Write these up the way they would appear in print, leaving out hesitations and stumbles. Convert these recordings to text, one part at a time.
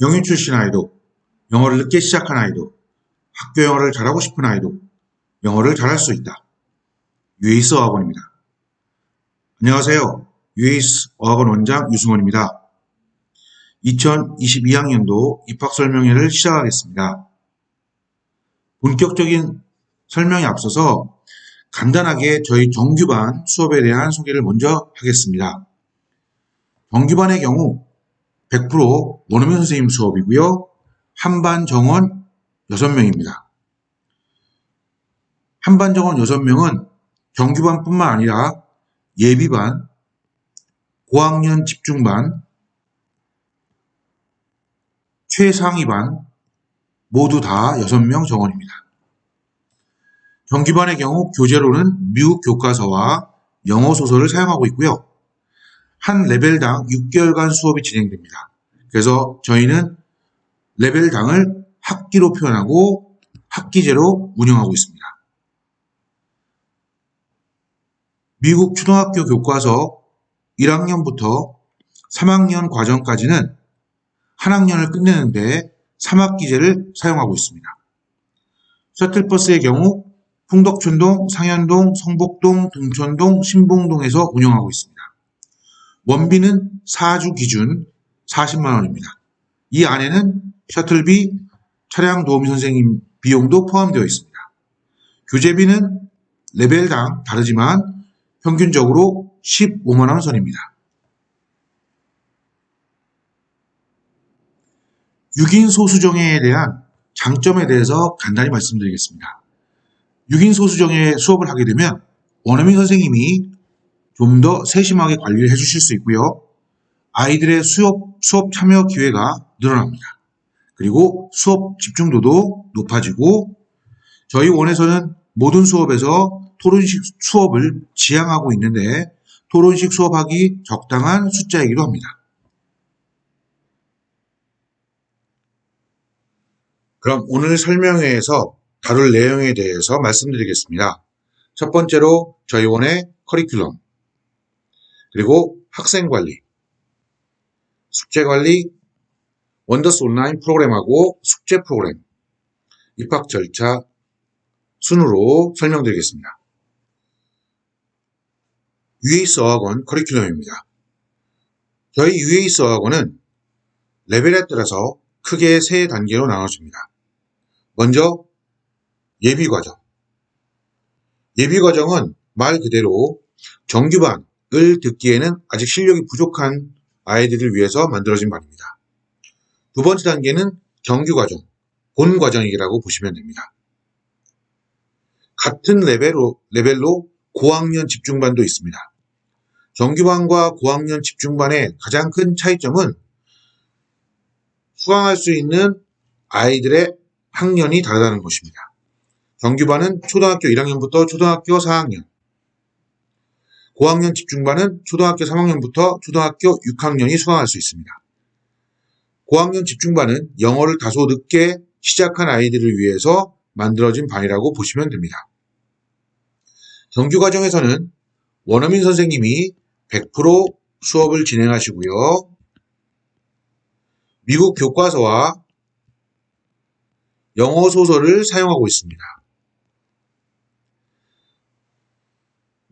영유 출신 아이도, 영어를 늦게 시작한 아이도, 학교 영어를 잘하고 싶은 아이도 영어를 잘할 수 있다. 유에이스 어학원입니다. 안녕하세요. 유에이스 어학원 원장 유승원입니다. 2022학년도 입학설명회를 시작하겠습니다. 본격적인 설명에 앞서서 간단하게 저희 정규반 수업에 대한 소개를 먼저 하겠습니다. 정규반의 경우 100% 원어민 선생님 수업이고요. 한반 정원 6명입니다. 한반 정원 6명은 정규반뿐만 아니라 예비반, 고학년 집중반, 최상위반 모두 다 6명 정원입니다. 정규반의 경우 교재로는 미국 교과서와 영어 소설을 사용하고 있고요. 한 레벨당 6개월간 수업이 진행됩니다. 그래서 저희는 레벨당을 학기로 표현하고 학기제로 운영하고 있습니다. 미국 초등학교 교과서 1학년부터 3학년 과정까지는 한 학년을 끝내는데 3학기제를 사용하고 있습니다. 셔틀버스의 경우 풍덕촌동, 상현동, 성복동, 동천동, 신봉동에서 운영하고 있습니다. 원비는 4주 기준 40만 원입니다. 이 안에는 셔틀비, 차량 도우미 선생님 비용도 포함되어 있습니다. 교재비는 레벨당 다르지만 평균적으로 15만 원 선입니다. 6인 소수정예에 대한 장점에 대해서 간단히 말씀드리겠습니다. 6인 소수정예 수업을 하게 되면 원어민 선생님이 좀 더 세심하게 관리를 해주실 수 있고요. 아이들의 수업 참여 기회가 늘어납니다. 그리고 수업 집중도도 높아지고 저희 원에서는 모든 수업에서 토론식 수업을 지향하고 있는데 토론식 수업하기 적당한 숫자이기도 합니다. 그럼 오늘 설명회에서 다룰 내용에 대해서 말씀드리겠습니다. 첫 번째로 저희 원의 커리큘럼, 그리고 학생관리, 숙제관리, 원더스 온라인 프로그램하고 숙제 프로그램, 입학 절차 순으로 설명드리겠습니다. 유에이스 어학원 커리큘럼입니다. 저희 유에이스 어학원은 레벨에 따라서 크게 3단계로 나눠집니다. 먼저 예비과정. 예비과정은 말 그대로 정규반을 듣기에는 아직 실력이 부족한 아이들을 위해서 만들어진 반입니다. 두 번째 단계는 정규과정, 본과정이라고 보시면 됩니다. 같은 레벨로 고학년 집중반도 있습니다. 정규반과 고학년 집중반의 가장 큰 차이점은 수강할 수 있는 아이들의 학년이 다르다는 것입니다. 정규반은 초등학교 1학년부터 초등학교 4학년, 고학년 집중반은 초등학교 3학년부터 초등학교 6학년이 수강할 수 있습니다. 고학년 집중반은 영어를 다소 늦게 시작한 아이들을 위해서 만들어진 반이라고 보시면 됩니다. 정규과정에서는 원어민 선생님이 100% 수업을 진행하시고요. 미국 교과서와 영어 소설을 사용하고 있습니다.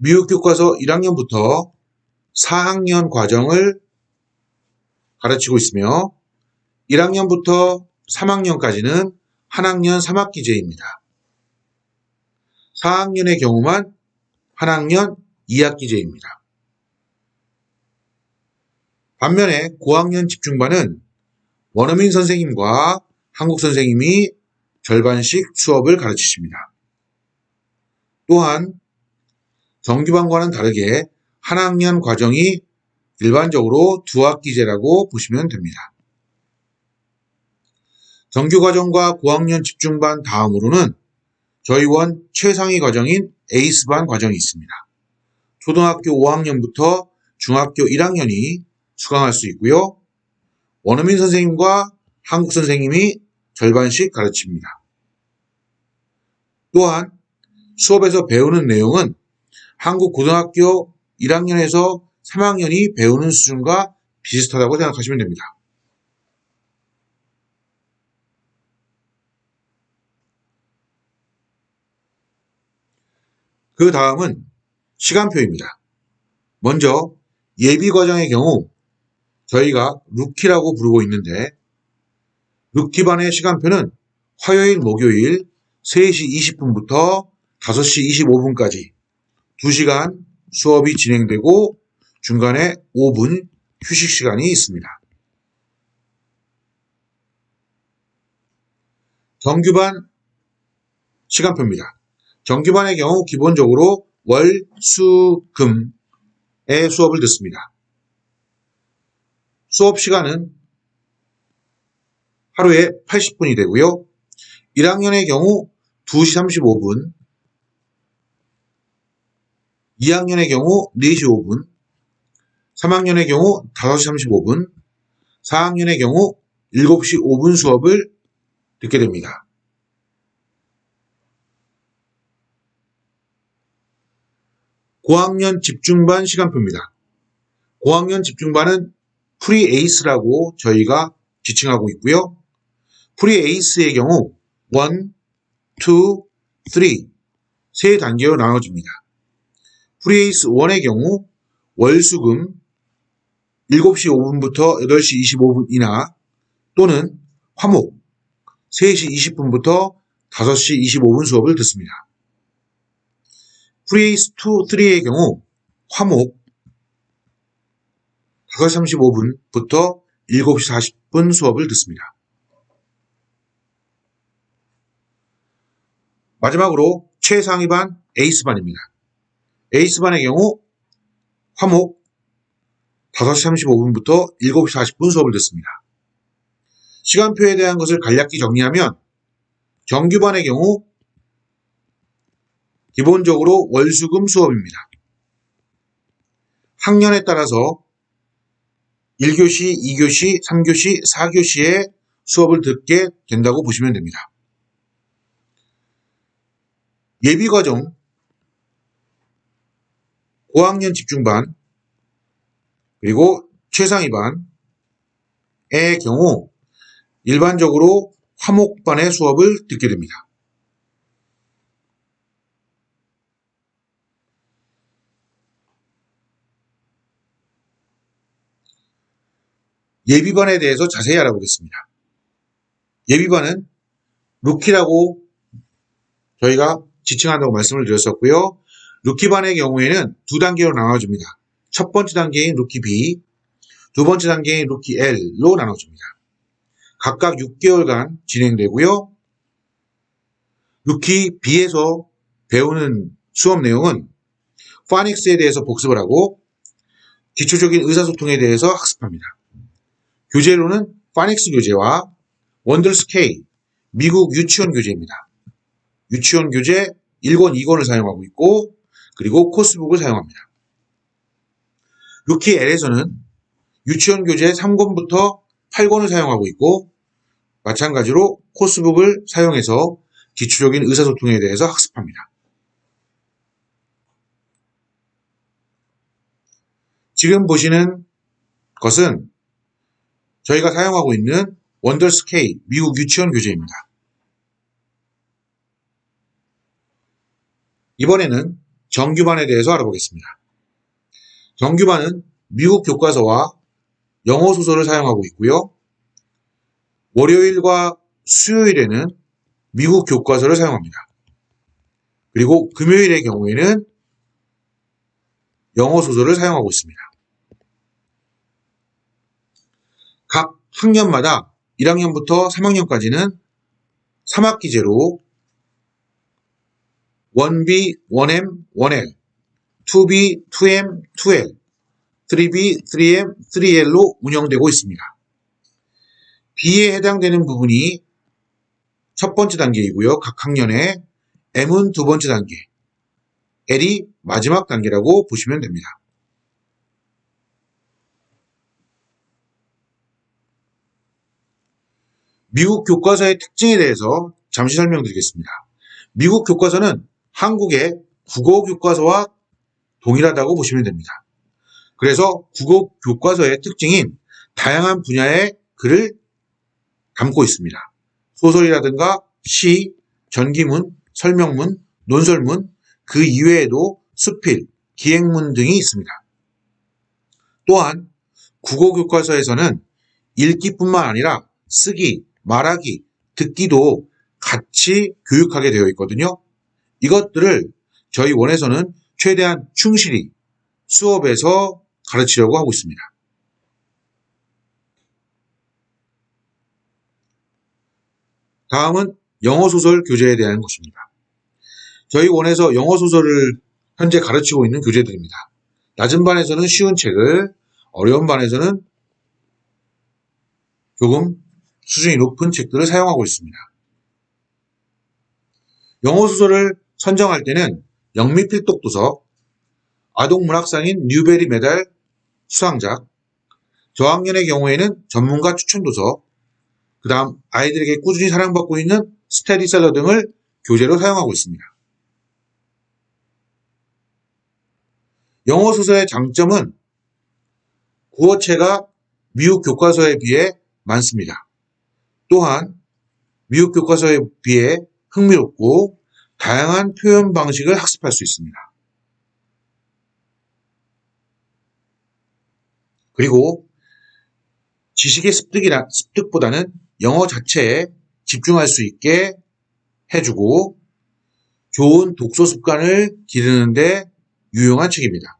미국 교과서 1학년부터 4학년 과정을 가르치고 있으며 1학년부터 3학년까지는 한 학년 3학기제입니다. 4학년의 경우만 한 학년 2학기제입니다. 반면에 고학년 집중반은 원어민 선생님과 한국 선생님이 절반씩 수업을 가르치십니다. 또한 정규반과는 다르게 한 학년 과정이 일반적으로 2학기제라고 보시면 됩니다. 정규과정과 고학년 집중반 다음으로는 저희 원 최상위 과정인 에이스반 과정이 있습니다. 초등학교 5학년부터 중학교 1학년이 수강할 수 있고요. 원어민 선생님과 한국 선생님이 절반씩 가르칩니다. 또한 수업에서 배우는 내용은 한국 고등학교 1학년에서 3학년이 배우는 수준과 비슷하다고 생각하시면 됩니다. 그 다음은 시간표입니다. 먼저 예비 과정의 경우 저희가 루키라고 부르고 있는데 루키반의 시간표는 화요일, 목요일 3시 20분부터 5시 25분까지 2시간 수업이 진행되고 중간에 5분 휴식 시간이 있습니다. 정규반 시간표입니다. 정규반의 경우 기본적으로 월, 수, 금의 수업을 듣습니다. 수업 시간은 하루에 80분이 되고요. 1학년의 경우 2시 35분, 2학년의 경우 4시 5분, 3학년의 경우 5시 35분, 4학년의 경우 7시 5분 수업을 듣게 됩니다. 고학년 집중반 시간표입니다. 고학년 집중반은 프리에이스라고 저희가 지칭하고 있고요. 프리에이스의 경우 1, 2, 3, 세 단계로 나눠집니다. 프리에이스 1의 경우 월수금 7시 5분부터 8시 25분이나 또는 화목 3시 20분부터 5시 25분 수업을 듣습니다. 프리에이스 2, 3의 경우 화목 5시 35분부터 7시 40분 수업을 듣습니다. 마지막으로 최상위반 에이스반입니다. 에이스반의 경우 화목 5시 35분부터 7시 40분 수업을 듣습니다. 시간표에 대한 것을 간략히 정리하면 정규반의 경우 기본적으로 월수금 수업입니다. 학년에 따라서 1교시, 2교시, 3교시, 4교시의 수업을 듣게 된다고 보시면 됩니다. 예비과정, 고학년 집중반, 그리고 최상위반의 경우 일반적으로 화목반의 수업을 듣게 됩니다. 예비반에 대해서 자세히 알아보겠습니다. 예비반은 루키라고 저희가 지칭한다고 말씀을 드렸었고요. 루키반의 경우에는 두 단계로 나눠집니다. 첫 번째 단계인 루키 B, 두 번째 단계인 루키 L로 나눠집니다. 각각 6개월간 진행되고요. 루키 B에서 배우는 수업 내용은 파닉스에 대해서 복습을 하고 기초적인 의사소통에 대해서 학습합니다. 교재로는 파닉스 교재와 원더스 K, 미국 유치원 교재입니다. 유치원 교재 1권, 2권을 사용하고 있고 그리고 코스북을 사용합니다. 루키 L에서는 유치원 교재 3권부터 8권을 사용하고 있고 마찬가지로 코스북을 사용해서 기초적인 의사소통에 대해서 학습합니다. 지금 보시는 것은 저희가 사용하고 있는 원더스 K 미국 유치원 교재입니다. 이번에는 정규반에 대해서 알아보겠습니다. 정규반은 미국 교과서와 영어 소설을 사용하고 있고요. 월요일과 수요일에는 미국 교과서를 사용합니다. 그리고 금요일의 경우에는 영어 소설을 사용하고 있습니다. 각 학년마다 1학년부터 3학년까지는 3학기제로 1B, 1M, 1L, 2B, 2M, 2L, 3B, 3M, 3L로 운영되고 있습니다. B에 해당되는 부분이 첫 번째 단계이고요. 각 학년에 M은 두 번째 단계, L이 마지막 단계라고 보시면 됩니다. 미국 교과서의 특징에 대해서 잠시 설명드리겠습니다. 미국 교과서는 한국의 국어 교과서와 동일하다고 보시면 됩니다. 그래서 국어 교과서의 특징인 다양한 분야의 글을 담고 있습니다. 소설이라든가 시, 전기문, 설명문, 논설문 그 이외에도 수필, 기행문 등이 있습니다. 또한 국어 교과서에서는 읽기뿐만 아니라 쓰기, 말하기, 듣기도 같이 교육하게 되어 있거든요. 이것들을 저희 원에서는 최대한 충실히 수업에서 가르치려고 하고 있습니다. 다음은 영어소설 교재에 대한 것입니다. 저희 원에서 영어소설을 현재 가르치고 있는 교재들입니다. 낮은 반에서는 쉬운 책을, 어려운 반에서는 조금 수준이 높은 책들을 사용하고 있습니다. 영어소설을 선정할 때는 영미필독 도서, 아동문학상인 뉴베리 메달 수상작, 저학년의 경우에는 전문가 추천도서, 그 다음 아이들에게 꾸준히 사랑받고 있는 스테디셀러 등을 교재로 사용하고 있습니다. 영어소설의 장점은 구어체가 미국 교과서에 비해 많습니다. 또한 미국 교과서에 비해 흥미롭고 다양한 표현 방식을 학습할 수 있습니다. 그리고 지식의 습득보다는 영어 자체에 집중할 수 있게 해주고 좋은 독서 습관을 기르는 데 유용한 책입니다.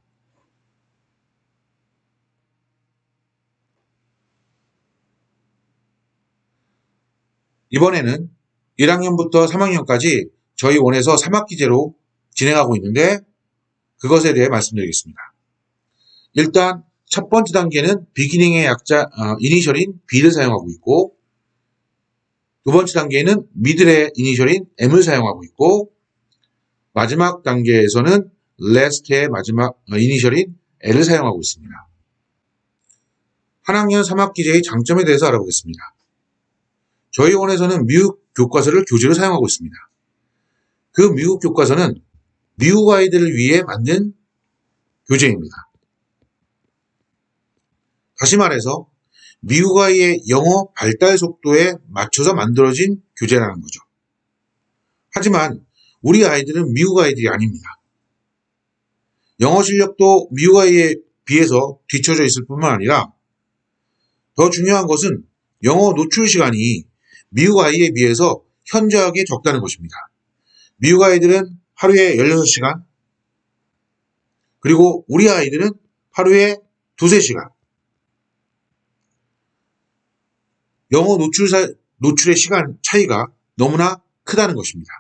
이번에는 1학년부터 3학년까지 저희 원에서 3학기제로 진행하고 있는데 그것에 대해 말씀드리겠습니다. 일단 첫 번째 단계는 비기닝의 약자 이니셜인 B를 사용하고 있고, 두 번째 단계는 미들의 이니셜인 M을 사용하고 있고, 마지막 단계에서는 last의 마지막 이니셜인 L을 사용하고 있습니다. 한 학년 3학기제의 장점에 대해서 알아보겠습니다. 저희 원에서는 미국 교과서를 교재로 사용하고 있습니다. 그 미국 교과서는 미국 아이들을 위해 만든 교재입니다. 다시 말해서 미국 아이의 영어 발달 속도에 맞춰서 만들어진 교재라는 거죠. 하지만 우리 아이들은 미국 아이들이 아닙니다. 영어 실력도 미국 아이에 비해서 뒤처져 있을 뿐만 아니라 더 중요한 것은 영어 노출 시간이 미국 아이에 비해서 현저하게 적다는 것입니다. 미국 아이들은 하루에 16시간, 그리고 우리 아이들은 하루에 2-3시간. 영어 노출의 시간 차이가 너무나 크다는 것입니다.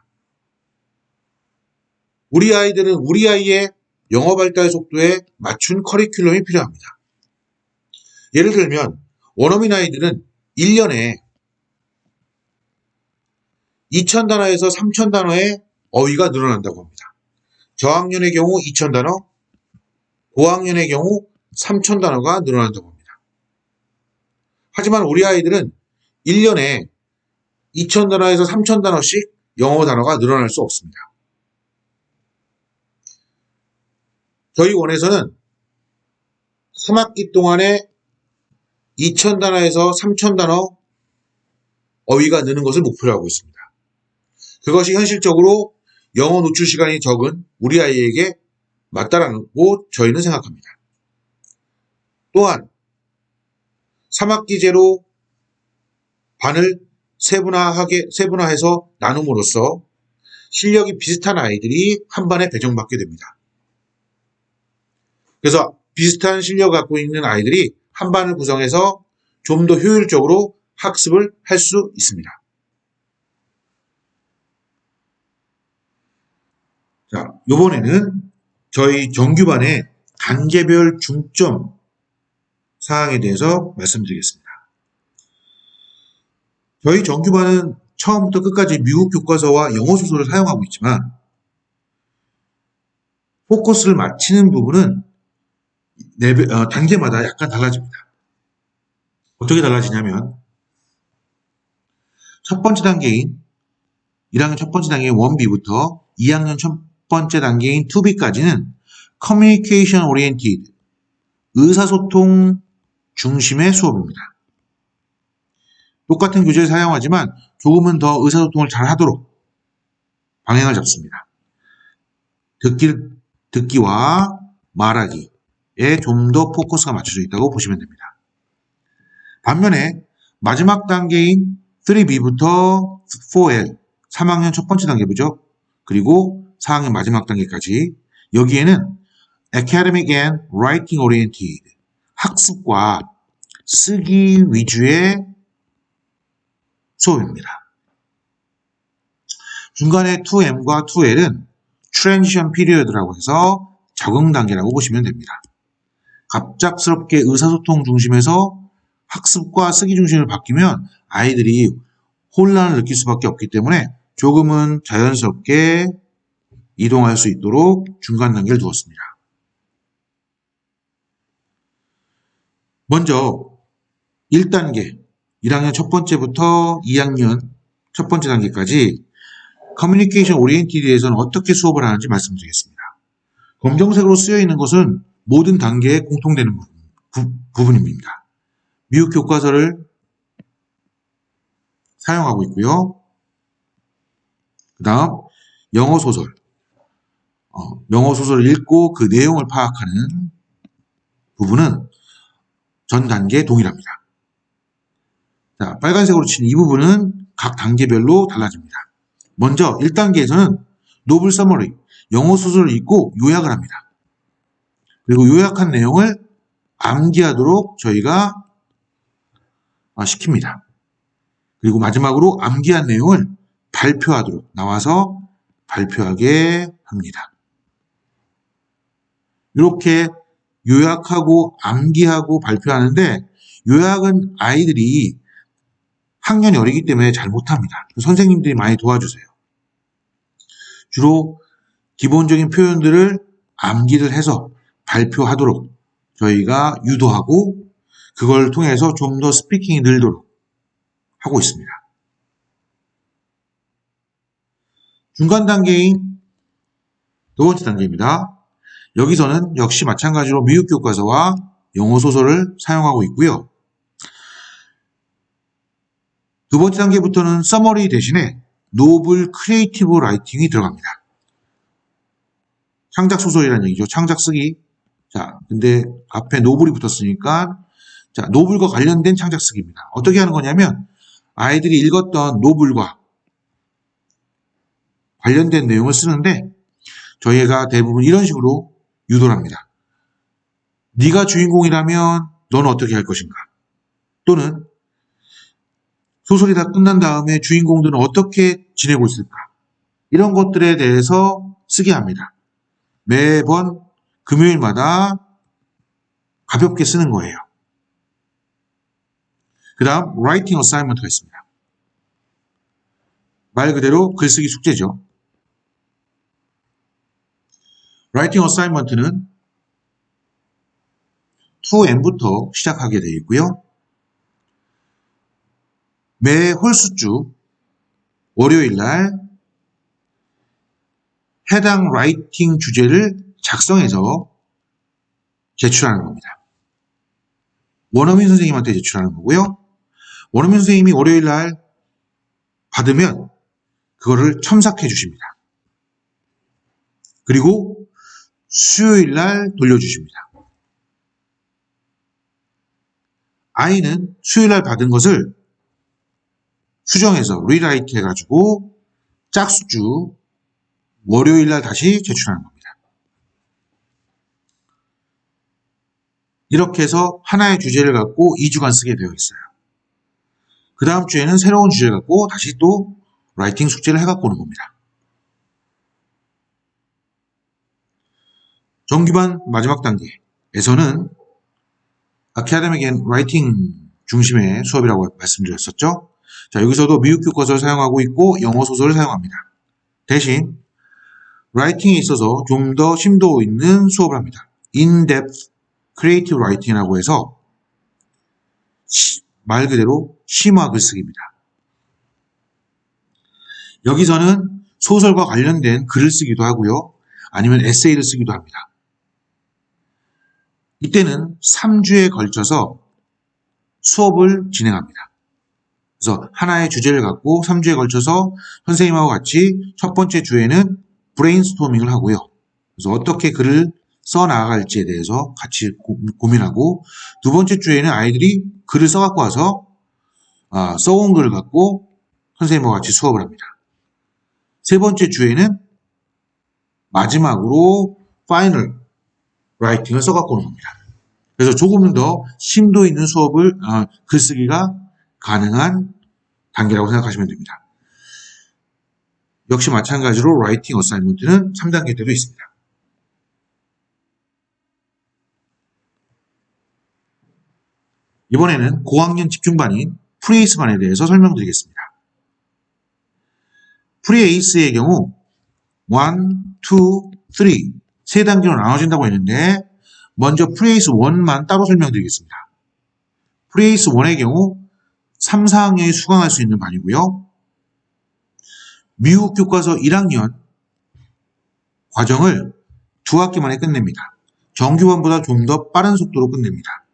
우리 아이들은 우리 아이의 영어 발달 속도에 맞춘 커리큘럼이 필요합니다. 예를 들면 원어민 아이들은 1년에 2,000단어에서 3,000단어의 어휘가 늘어난다고 합니다. 저학년의 경우 2,000단어, 고학년의 경우 3,000단어가 늘어난다고 합니다. 하지만 우리 아이들은 1년에 2,000단어에서 3,000단어씩 영어 단어가 늘어날 수 없습니다. 저희 원에서는 3학기 동안에 2,000단어에서 3,000단어 어휘가 느는 것을 목표로 하고 있습니다. 그것이 현실적으로 영어 노출 시간이 적은 우리 아이에게 맞다라고 저희는 생각합니다. 또한 3학기제로 반을 세분화해서 나눔으로써 실력이 비슷한 아이들이 한 반에 배정받게 됩니다. 그래서 비슷한 실력을 갖고 있는 아이들이 한 반을 구성해서 좀 더 효율적으로 학습을 할 수 있습니다. 자, 이번에는 저희 정규반의 단계별 중점 사항에 대해서 말씀드리겠습니다. 저희 정규반은 처음부터 끝까지 미국 교과서와 영어 소설을 사용하고 있지만 포커스를 맞추는 부분은 단계마다 약간 달라집니다. 어떻게 달라지냐면 첫 번째 단계인 1학년 첫 번째 단계인 1B부터 2학년 첫 번째 단계인 2B까지는 Communication Oriented, 의사소통 중심의 수업입니다. 똑같은 교재를 사용하지만 조금은 더 의사소통을 잘 하도록 방향을 잡습니다. 듣기와 말하기에 좀 더 포커스가 맞춰져 있다고 보시면 됩니다. 반면에 마지막 단계인 3B부터 4L, 3학년 첫 번째 단계부죠. 그리고 4학년 마지막 단계까지 여기에는 Academic and Writing Oriented, 학습과 쓰기 위주의 수업입니다. 중간에 2M과 2L은 Transition Period라고 해서 적응 단계라고 보시면 됩니다. 갑작스럽게 의사소통 중심에서 학습과 쓰기 중심으로 바뀌면 아이들이 혼란을 느낄 수밖에 없기 때문에 조금은 자연스럽게 이동할 수 있도록 중간 단계를 두었습니다. 먼저 1단계, 1학년 첫 번째부터 2학년 첫 번째 단계까지 커뮤니케이션 오리엔티드에서는 어떻게 수업을 하는지 말씀드리겠습니다. 검정색으로 쓰여 있는 것은 모든 단계에 공통되는 부분입니다. 미국 교과서를 사용하고 있고요. 그 다음 영어 소설, 영어 소설을 읽고 그 내용을 파악하는 부분은 전 단계에 동일합니다. 자, 빨간색으로 친 이 부분은 각 단계별로 달라집니다. 먼저 1단계에서는 노블 서머리, 영어 소설을 읽고 요약을 합니다. 그리고 요약한 내용을 암기하도록 저희가 시킵니다. 그리고 마지막으로 암기한 내용을 발표하도록 나와서 발표하게 합니다. 이렇게 요약하고 암기하고 발표하는데 요약은 아이들이 학년이 어리기 때문에 잘 못합니다. 선생님들이 많이 도와주세요. 주로 기본적인 표현들을 암기를 해서 발표하도록 저희가 유도하고 그걸 통해서 좀 더 스피킹이 늘도록 하고 있습니다. 중간 단계인 두 번째 단계입니다. 여기서는 역시 마찬가지로 미국 교과서와 영어 소설을 사용하고 있고요. 두 번째 단계부터는 서머리 대신에 노블 크리에이티브 라이팅이 들어갑니다. 창작 소설이라는 얘기죠. 창작 쓰기. 자, 근데 앞에 노블이 붙었으니까 자, 노블과 관련된 창작 쓰기입니다. 어떻게 하는 거냐면 아이들이 읽었던 노블과 관련된 내용을 쓰는데 저희가 대부분 이런 식으로 유도를 합니다. 네가 주인공이라면 너는 어떻게 할 것인가? 또는 소설이 다 끝난 다음에 주인공들은 어떻게 지내고 있을까? 이런 것들에 대해서 쓰게 합니다. 매번 금요일마다 가볍게 쓰는 거예요. 그 다음 writing assignment가 있습니다. 말 그대로 글쓰기 숙제죠. writing assignment는 2M부터 시작하게 되어 있고요. 매 홀수주 월요일 날 해당 라이팅 주제를 작성해서 제출하는 겁니다. 원어민 선생님한테 제출하는 거고요. 원어민 선생님이 월요일 날 받으면 그거를 첨삭해 주십니다. 그리고 수요일 날 돌려주십니다. 아이는 수요일 날 받은 것을 수정해서 리라이트 해가지고 짝수주 월요일 날 다시 제출하는 겁니다. 이렇게 해서 하나의 주제를 갖고 2주간 쓰게 되어 있어요. 그 다음 주에는 새로운 주제를 갖고 다시 또 라이팅 숙제를 해갖고 오는 겁니다. 정규반 마지막 단계에서는 아카데믹 앤 라이팅 중심의 수업이라고 말씀드렸었죠. 자, 여기서도 미국 교과서를 사용하고 있고 영어 소설을 사용합니다. 대신 라이팅에 있어서 좀 더 심도 있는 수업을 합니다. In-depth creative writing이라고 해서 말 그대로 심화 글쓰기입니다. 여기서는 소설과 관련된 글을 쓰기도 하고요. 아니면 에세이를 쓰기도 합니다. 이때는 3주에 걸쳐서 수업을 진행합니다. 그래서 하나의 주제를 갖고 3주에 걸쳐서 선생님하고 같이 첫 번째 주에는 브레인스토밍을 하고요. 그래서 어떻게 글을 써 나아갈지에 대해서 같이 고민하고, 두 번째 주에는 아이들이 글을 써갖고 와서 써온 글을 갖고 선생님과 같이 수업을 합니다. 세 번째 주에는 마지막으로 파이널 라이팅을 써갖고 오는 겁니다. 그래서 조금 더 심도 있는 수업을 글쓰기가 가능한 단계라고 생각하시면 됩니다. 역시 마찬가지로 라이팅 어사이먼트는 3단계 때도 있습니다. 이번에는 고학년 집중반인 프리에이스반에 대해서 설명드리겠습니다. 프리에이스의 경우 1, 2, 3 세 단계로 나눠진다고 했는데 먼저 프리에이스 1만 따로 설명드리겠습니다. 프리에이스 1의 경우 3, 4학년이 수강할 수 있는 반이고요. 미국 교과서 1학년 과정을 2학기 만에 끝냅니다. 정규반보다 좀 더 빠른 속도로 끝냅니다.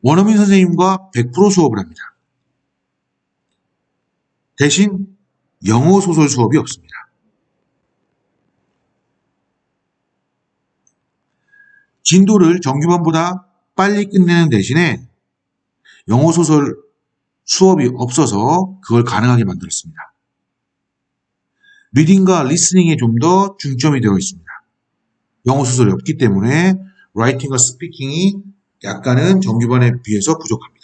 원어민 선생님과 100% 수업을 합니다. 대신 영어 소설 수업이 없습니다. 진도를 정규반보다 빨리 끝내는 대신에 영어 소설 수업이 없어서 그걸 가능하게 만들었습니다. 리딩과 리스닝에 좀 더 중점이 되어 있습니다. 영어 소설이 없기 때문에 라이팅과 스피킹이 약간은 정규반에 비해서 부족합니다.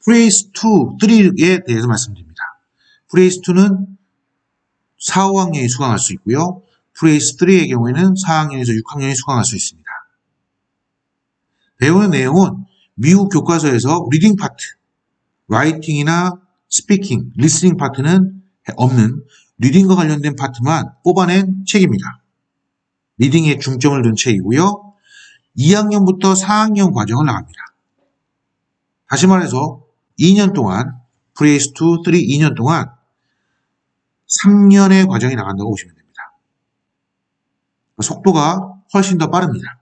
프레이스 2, 3에 대해서 말씀드립니다. 프레이스 2는 4, 5학년이 수강할 수 있고요. 프레이스 3의 경우에는 4학년에서 6학년이 수강할 수 있습니다. 배우는 내용은 미국 교과서에서 리딩 파트, 라이팅이나 스피킹, 리스닝 파트는 없는 리딩과 관련된 파트만 뽑아낸 책입니다. 리딩에 중점을 둔 책이고요. 2학년부터 4학년 과정을 나갑니다. 다시 말해서 2년 동안 프레이스 2, 3, 2년 동안 3년의 과정이 나간다고 보시면 됩니다. 속도가 훨씬 더 빠릅니다.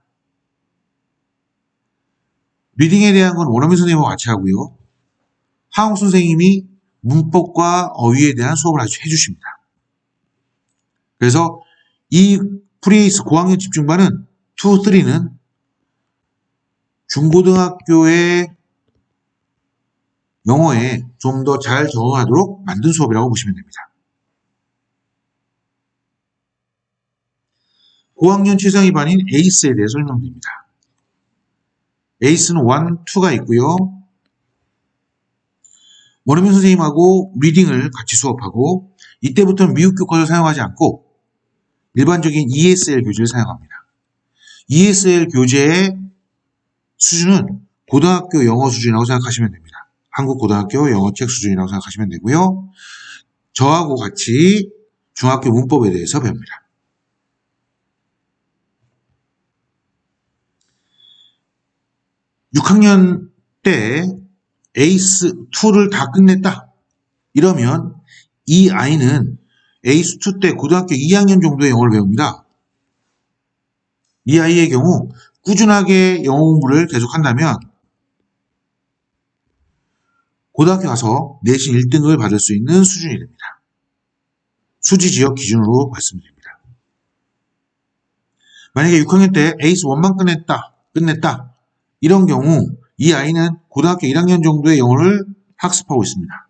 리딩에 대한 건 원어민 선생님과 같이 하고요. 하웅 선생님이 문법과 어휘에 대한 수업을 해주십니다. 그래서 이 프리에이스 고학년 집중반은 2, 3는 중고등학교의 영어에 좀 더 잘 적응하도록 만든 수업이라고 보시면 됩니다. 고학년 최상위 반인 에이스에 대해 설명드립니다. 에이스는 1, 2가 있고요. 원어민 선생님하고 리딩을 같이 수업하고 이때부터는 미국 교과서를 사용하지 않고 일반적인 ESL 교재를 사용합니다. ESL 교재의 수준은 고등학교 영어 수준이라고 생각하시면 됩니다. 한국 고등학교 영어책 수준이라고 생각하시면 되고요. 저하고 같이 중학교 문법에 대해서 배웁니다. (6학년) 때 에이스 2를 다 끝냈다. 이러면 이 아이는 에이스 2 때 고등학교 2학년 정도의 영어를 배웁니다. 이 아이의 경우 꾸준하게 영어 공부를 계속한다면 고등학교 가서 내신 1등급을 받을 수 있는 수준이 됩니다. 수지 지역 기준으로 말씀드립니다. 만약에 6학년 때 에이스 1만 끝냈다. 이런 경우 이 아이는 고등학교 1학년 정도의 영어를 학습하고 있습니다.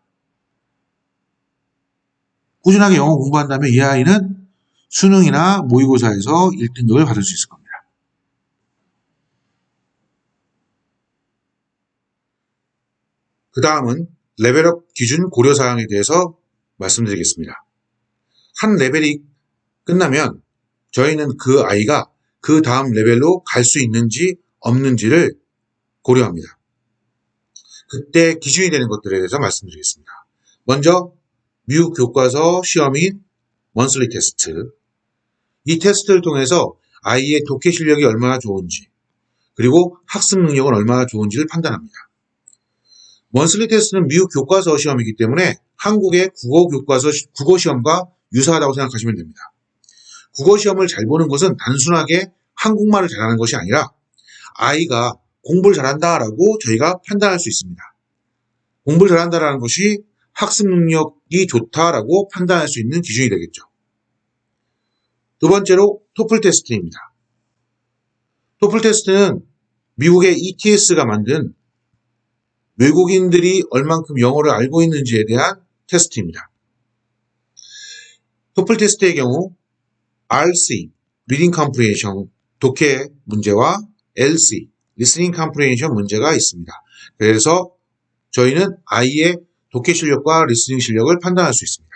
꾸준하게 영어 공부한다면 이 아이는 수능이나 모의고사에서 1등급을 받을 수 있을 겁니다. 그 다음은 레벨업 기준 고려사항에 대해서 말씀드리겠습니다. 한 레벨이 끝나면 저희는 그 아이가 그 다음 레벨로 갈 수 있는지 없는지를 고려합니다. 그때 기준이 되는 것들에 대해서 말씀드리겠습니다. 먼저 미국 교과서 시험인 먼슬리 테스트. 이 테스트를 통해서 아이의 독해 실력이 얼마나 좋은지 그리고 학습 능력은 얼마나 좋은지를 판단합니다. 먼슬리 테스트는 미국 교과서 시험이기 때문에 한국의 국어 시험과 유사하다고 생각하시면 됩니다. 국어 시험을 잘 보는 것은 단순하게 한국말을 잘하는 것이 아니라 아이가 공부를 잘한다라고 저희가 판단할 수 있습니다. 공부를 잘한다라는 것이 학습 능력이 좋다라고 판단할 수 있는 기준이 되겠죠. 두 번째로 토플 테스트입니다. 토플 테스트는 미국의 ETS가 만든 외국인들이 얼만큼 영어를 알고 있는지에 대한 테스트입니다. 토플 테스트의 경우 RC, Reading Comprehension, 독해 문제와 LC, Listening Comprehension 문제가 있습니다. 그래서 저희는 아이의 독해 실력과 리스닝 실력을 판단할 수 있습니다.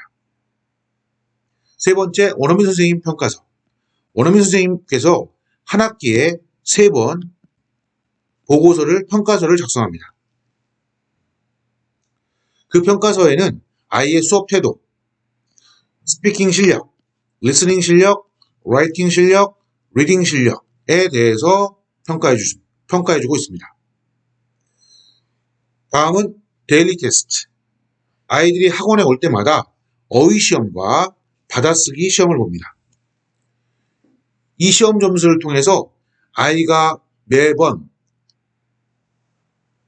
세 번째, 원어민 선생님 평가서. 원어민 선생님께서 한 학기에 3번 평가서를 작성합니다. 그 평가서에는 아이의 수업 태도, 스피킹 실력, 리스닝 실력, 라이팅 실력, 리딩 실력에 대해서 평가해주고 있습니다. 다음은 데일리 테스트. 아이들이 학원에 올 때마다 어휘 시험과 받아쓰기 시험을 봅니다. 이 시험 점수를 통해서 아이가 매번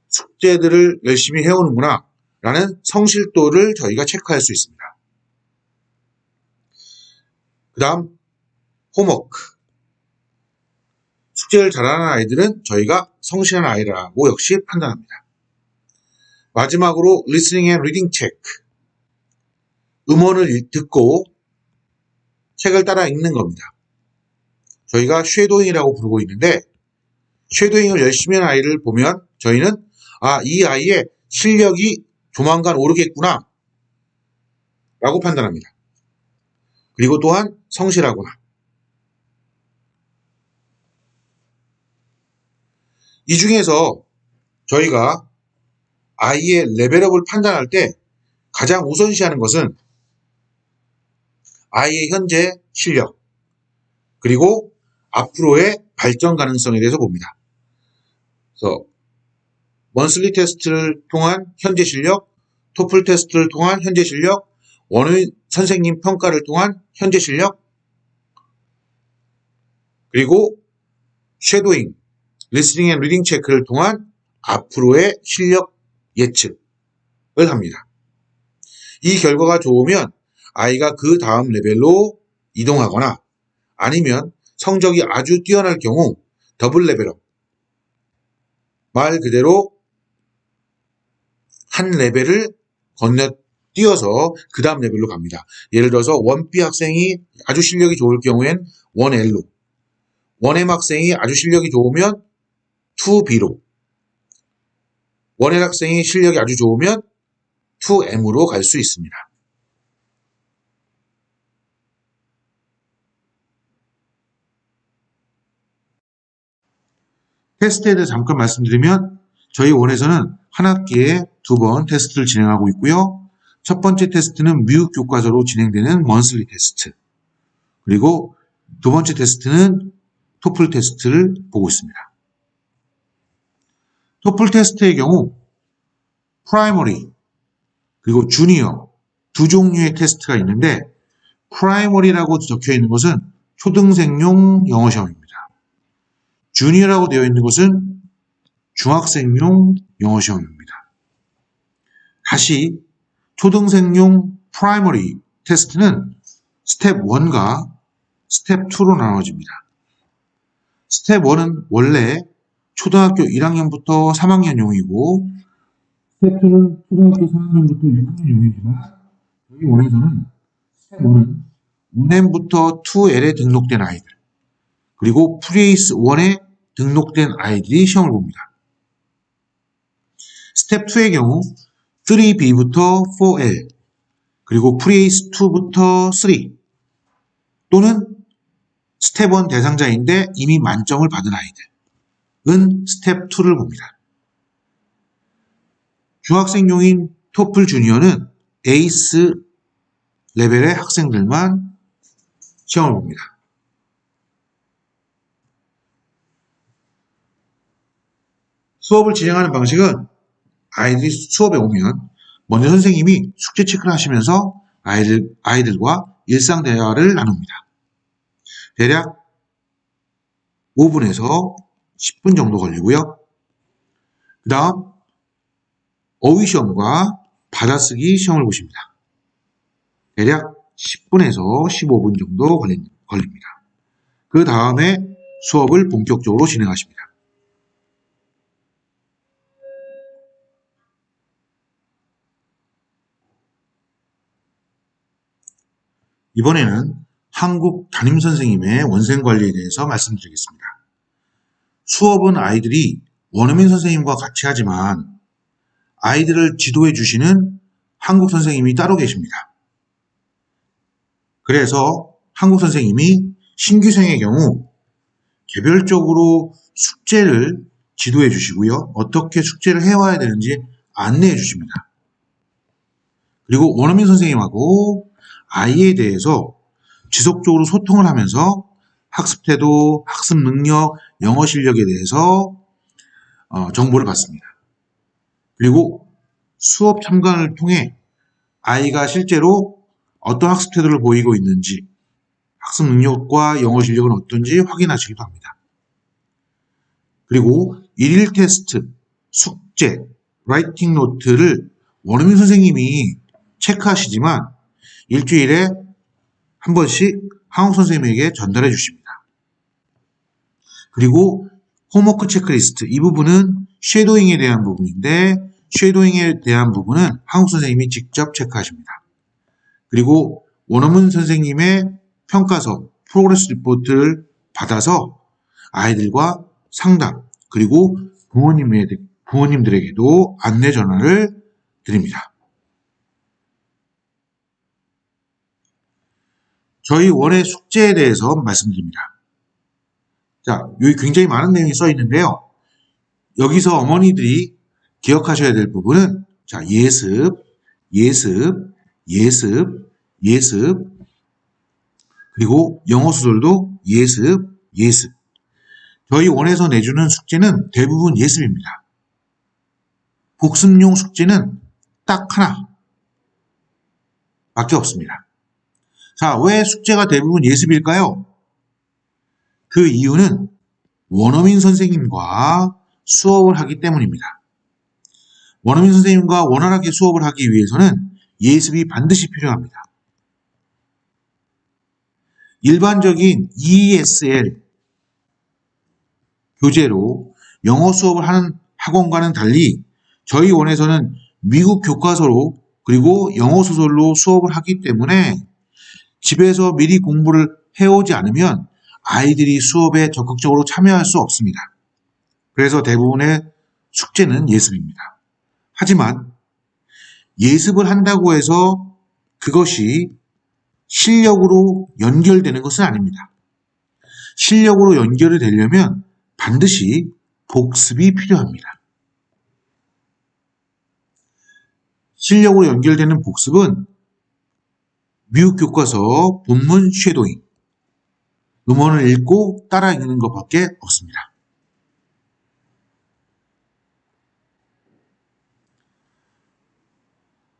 숙제들을 열심히 해오는구나 라는 성실도를 저희가 체크할 수 있습니다. 그 다음 홈워크. 숙제를 잘하는 아이들은 저희가 성실한 아이라고 역시 판단합니다. 마지막으로 listening and reading check. 음원을 듣고 책을 따라 읽는 겁니다. 저희가 쉐도잉이라고 부르고 있는데 쉐도잉을 열심히 하는 아이를 보면 저희는 이 아이의 실력이 조만간 오르겠구나 라고 판단합니다. 그리고 또한 성실하구나. 이 중에서 저희가 아이의 레벨업을 판단할 때 가장 우선시하는 것은 아이의 현재 실력 그리고 앞으로의 발전 가능성에 대해서 봅니다. 그래서 먼슬리 테스트를 통한 현재 실력, 토플 테스트를 통한 현재 실력, 원어민 선생님 평가를 통한 현재 실력, 그리고 쉐도잉, 리스닝 앤 리딩 체크를 통한 앞으로의 실력 예측을 합니다. 이 결과가 좋으면 아이가 그 다음 레벨로 이동하거나 아니면 성적이 아주 뛰어날 경우 더블 레벨업, 말 그대로 한 레벨을 건너뛰어서 그 다음 레벨로 갑니다. 예를 들어서 1B 학생이 아주 실력이 좋을 경우엔 1L로, 1M 학생이 아주 실력이 좋으면 2B로, 1L 학생이 실력이 아주 좋으면 2M으로 갈 수 있습니다. 테스트에 대해서 잠깐 말씀드리면 저희 원에서는 한 학기에 2번 테스트를 진행하고 있고요. 첫 번째 테스트는 미국 교과서로 진행되는 먼슬리 테스트, 그리고 두 번째 테스트는 토플 테스트를 보고 있습니다. 토플 테스트의 경우 프라이머리 그리고 주니어 두 종류의 테스트가 있는데 프라이머리라고 적혀 있는 것은 초등생용 영어 시험입니다. 주니어라고 되어 있는 것은 중학생용 영어 시험입니다. 다시 초등생용 프라이머리 테스트는 스텝 1과 스텝 2로 나눠집니다. 스텝 1은 원래 초등학교 1학년부터 3학년용이고 스텝 2는 초등학교 4학년부터 6학년용이지만 여기 원에서는 스텝 1은 1M부터 2L에 등록된 아이들 그리고 프리에이스 1에 등록된 아이들이 시험을 봅니다. 스텝 2의 경우 3B부터 4L 그리고 프리에이스 2부터 3 또는 스텝 1 대상자인데 이미 만점을 받은 아이들은 스텝 2를 봅니다. 중학생용인 토플 주니어는 에이스 레벨의 학생들만 시험을 봅니다. 수업을 진행하는 방식은 아이들이 수업에 오면 먼저 선생님이 숙제 체크를 하시면서 아이들과 일상 대화를 나눕니다. 대략 5분에서 10분 정도 걸리고요. 그 다음 어휘시험과 받아쓰기 시험을 보십니다. 대략 10분에서 15분 정도 걸립니다. 그 다음에 수업을 본격적으로 진행하십니다. 이번에는 한국 담임선생님의 원생관리에 대해서 말씀드리겠습니다. 수업은 아이들이 원어민 선생님과 같이 하지만 아이들을 지도해 주시는 한국 선생님이 따로 계십니다. 그래서 한국 선생님이 신규생의 경우 개별적으로 숙제를 지도해 주시고요. 어떻게 숙제를 해와야 되는지 안내해 주십니다. 그리고 원어민 선생님하고 아이에 대해서 지속적으로 소통을 하면서 학습 태도, 학습 능력, 영어 실력에 대해서 정보를 받습니다. 그리고 수업 참관을 통해 아이가 실제로 어떤 학습 태도를 보이고 있는지, 학습 능력과 영어 실력은 어떤지 확인하시기도 합니다. 그리고 일일 테스트, 숙제, 라이팅 노트를 원어민 선생님이 체크하시지만 일주일에 한 번씩 한국 선생님에게 전달해 주십니다. 그리고 홈워크 체크리스트, 이 부분은 쉐도잉에 대한 부분인데 쉐도잉에 대한 부분은 한국 선생님이 직접 체크하십니다. 그리고 원어민 선생님의 평가서, 프로그레스 리포트를 받아서 아이들과 상담, 그리고 부모님들에게도 안내 전화를 드립니다. 저희 원의 숙제에 대해서 말씀드립니다. 자, 여기 굉장히 많은 내용이 써 있는데요. 여기서 어머니들이 기억하셔야 될 부분은 자, 예습, 예습, 예습, 예습, 그리고 영어 수설도 예습, 예습. 저희 원에서 내주는 숙제는 대부분 예습입니다. 복습용 숙제는 딱 하나 밖에 없습니다. 자, 왜 숙제가 대부분 예습일까요? 그 이유는 원어민 선생님과 수업을 하기 때문입니다. 원어민 선생님과 원활하게 수업을 하기 위해서는 예습이 반드시 필요합니다. 일반적인 ESL 교재로 영어 수업을 하는 학원과는 달리 저희 원에서는 미국 교과서로 그리고 영어 소설로 수업을 하기 때문에 집에서 미리 공부를 해오지 않으면 아이들이 수업에 적극적으로 참여할 수 없습니다. 그래서 대부분의 숙제는 예습입니다. 하지만 예습을 한다고 해서 그것이 실력으로 연결되는 것은 아닙니다. 실력으로 연결이 되려면 반드시 복습이 필요합니다. 실력으로 연결되는 복습은 미국 교과서 본문 쉐도잉, 음원을 읽고 따라 읽는 것밖에 없습니다.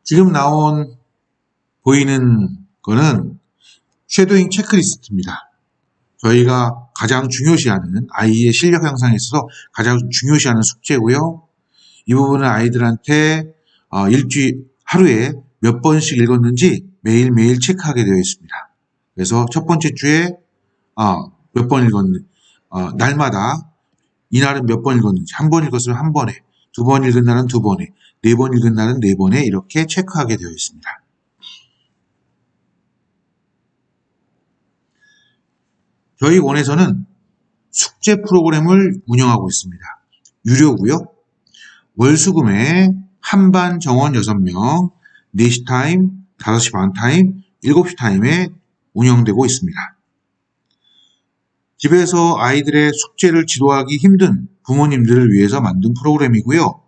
지금 보이는 거는 쉐도잉 체크리스트입니다. 저희가 가장 중요시하는 아이의 실력 향상에 있어서 가장 중요시하는 숙제고요. 이 부분은 아이들한테 하루에 몇 번씩 읽었는지 매일매일 체크하게 되어 있습니다. 그래서 첫 번째 주에 몇 번 읽었는지, 날마다 이날은 몇 번 읽었는지, 한 번 읽었으면 한 번에, 두 번 읽은 날은 두 번에, 네 번 읽은 날은 네 번에 이렇게 체크하게 되어 있습니다. 저희 원에서는 숙제 프로그램을 운영하고 있습니다. 유료고요. 월수금에 한반 정원 6명, 4시 타임, 5시 반 타임, 7시 타임에 운영되고 있습니다. 집에서 아이들의 숙제를 지도하기 힘든 부모님들을 위해서 만든 프로그램이고요.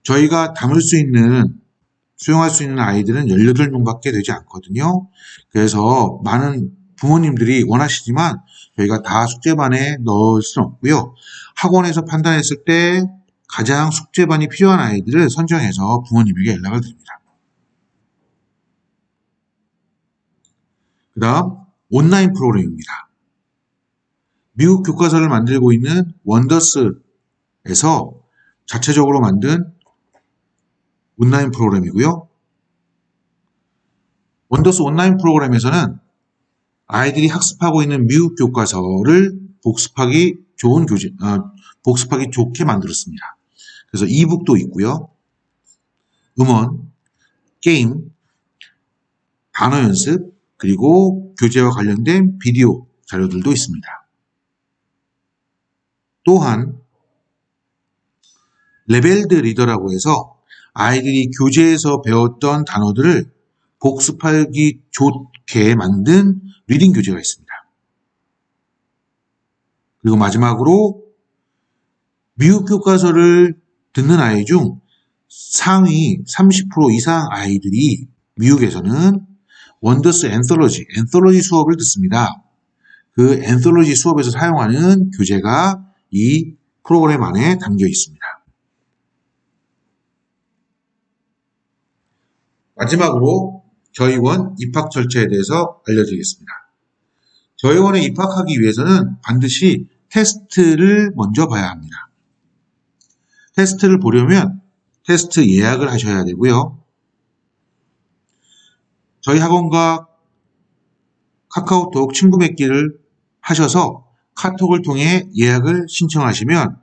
저희가 수용할 수 있는 아이들은 18명밖에 되지 않거든요. 그래서 많은 부모님들이 원하시지만 저희가 다 숙제반에 넣을 수는 없고요. 학원에서 판단했을 때 가장 숙제반이 필요한 아이들을 선정해서 부모님에게 연락을 드립니다. 그 다음 온라인 프로그램입니다. 미국 교과서를 만들고 있는 원더스에서 자체적으로 만든 온라인 프로그램이고요. 원더스 온라인 프로그램에서는 아이들이 학습하고 있는 미국 교과서를 복습하기 좋게 만들었습니다. 그래서 이북도 있고요. 음원, 게임, 단어 연습, 그리고 교재와 관련된 비디오 자료들도 있습니다. 또한 레벨드 리더라고 해서 아이들이 교재에서 배웠던 단어들을 복습하기 좋게 만든 리딩 교재가 있습니다. 그리고 마지막으로 미국 교과서를 듣는 아이 중 상위 30% 이상 아이들이 미국에서는 원더스 엔솔로지 수업을 듣습니다. 그 엔솔로지 수업에서 사용하는 교재가 이 프로그램 안에 담겨 있습니다. 마지막으로 저희 원 입학 절차에 대해서 알려드리겠습니다. 저희 원에 입학하기 위해서는 반드시 테스트를 먼저 봐야 합니다. 테스트를 보려면 테스트 예약을 하셔야 되고요. 저희 학원과 카카오톡 친구 맺기를 하셔서 카톡을 통해 예약을 신청하시면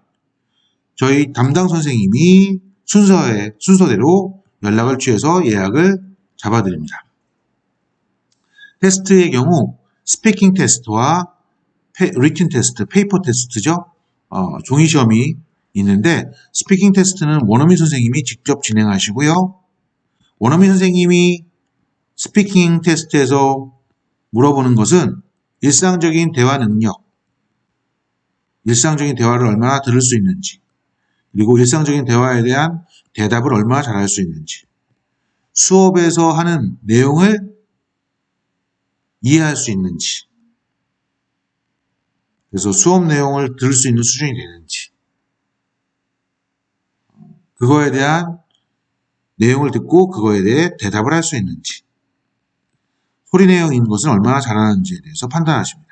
저희 담당 선생님이 순서대로 연락을 취해서 예약을 잡아드립니다. 테스트의 경우 스피킹 테스트와 리튼 테스트, 페이퍼 테스트죠. 종이 시험이 있는데 스피킹 테스트는 원어민 선생님이 직접 진행하시고요. 원어민 선생님이 스피킹 테스트에서 물어보는 것은 일상적인 대화 능력, 일상적인 대화를 얼마나 들을 수 있는지, 그리고 일상적인 대화에 대한 대답을 얼마나 잘할 수 있는지, 수업에서 하는 내용을 이해할 수 있는지, 그래서 수업 내용을 들을 수 있는 수준이 되는지, 그거에 대한 내용을 듣고 그거에 대해 대답을 할 수 있는지, 소리 내용인 것은 얼마나 잘하는지에 대해서 판단하십니다.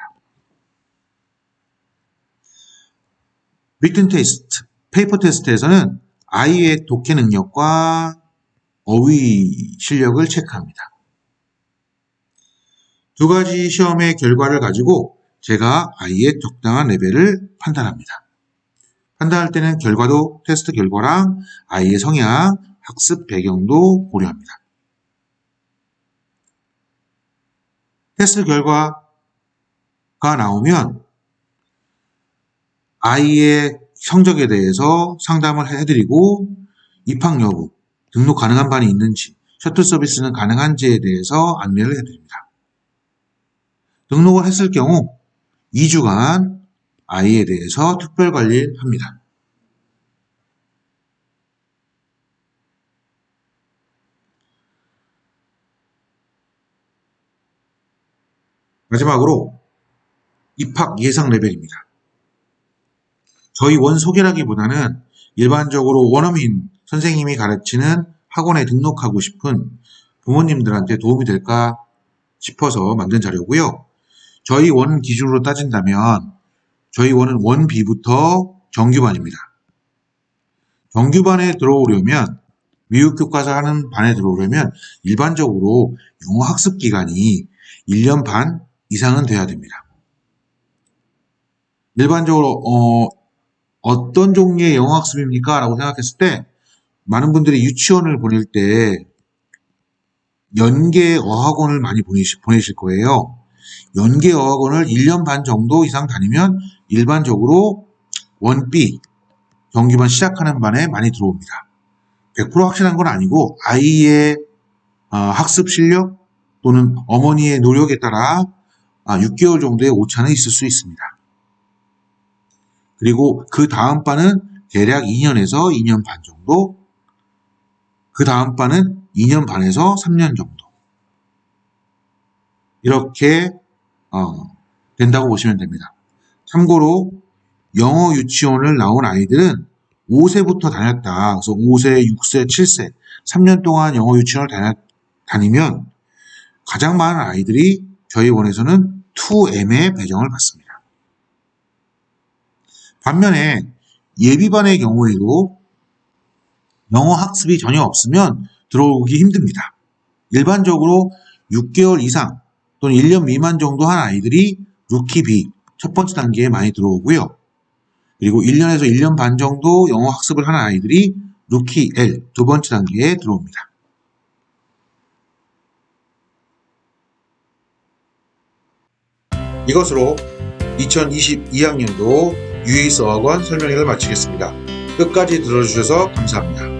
리튼 테스트, 페이퍼 테스트에서는 아이의 독해 능력과 어휘 실력을 체크합니다. 두 가지 시험의 결과를 가지고 제가 아이의 적당한 레벨을 판단합니다. 판단할 때는 테스트 결과랑 아이의 성향, 학습 배경도 고려합니다. 테스트 결과가 나오면 아이의 성적에 대해서 상담을 해드리고 입학 여부, 등록 가능한 반이 있는지, 셔틀 서비스는 가능한지에 대해서 안내를 해드립니다. 등록을 했을 경우 2주간 아이에 대해서 특별 관리를 합니다. 마지막으로 입학 예상 레벨입니다. 저희 원 소개라기보다는 일반적으로 원어민 선생님이 가르치는 학원에 등록하고 싶은 부모님들한테 도움이 될까 싶어서 만든 자료고요. 저희 원 기준으로 따진다면 저희 원은 원 B부터 정규반입니다. 정규반에 들어오려면 미국 교과서 하는 반에 들어오려면 일반적으로 영어 학습 기간이 1년 반 이상은 돼야 됩니다. 일반적으로 어떤 종류의 영어 학습입니까? 라고 생각했을 때 많은 분들이 유치원을 보낼 때 연계 어학원을 많이 보내실 거예요. 연계 어학원을 1년 반 정도 이상 다니면 일반적으로 원-B 정규반 시작하는 반에 많이 들어옵니다. 100% 확실한 건 아니고 아이의 학습 실력 또는 어머니의 노력에 따라 6개월 정도의 오차는 있을 수 있습니다. 그리고 그 다음 반은 대략 2년에서 2년 반 정도, 그 다음 반은 2년 반에서 3년 정도 이렇게 된다고 보시면 됩니다. 참고로 영어 유치원을 나온 아이들은 5세부터 다녔다. 그래서 5세, 6세, 7세, 3년 동안 영어 유치원을 다니면 가장 많은 아이들이 저희 원에서는 2M의 배정을 받습니다. 반면에 예비반의 경우에도 영어 학습이 전혀 없으면 들어오기 힘듭니다. 일반적으로 6개월 이상 또는 1년 미만 정도 한 아이들이 루키 B 첫 번째 단계에 많이 들어오고요. 그리고 1년에서 1년 반 정도 영어 학습을 하는 아이들이 루키 L 두 번째 단계에 들어옵니다. 이것으로 2022학년도 유희수학원 설명회를 마치겠습니다. 끝까지 들어주셔서 감사합니다.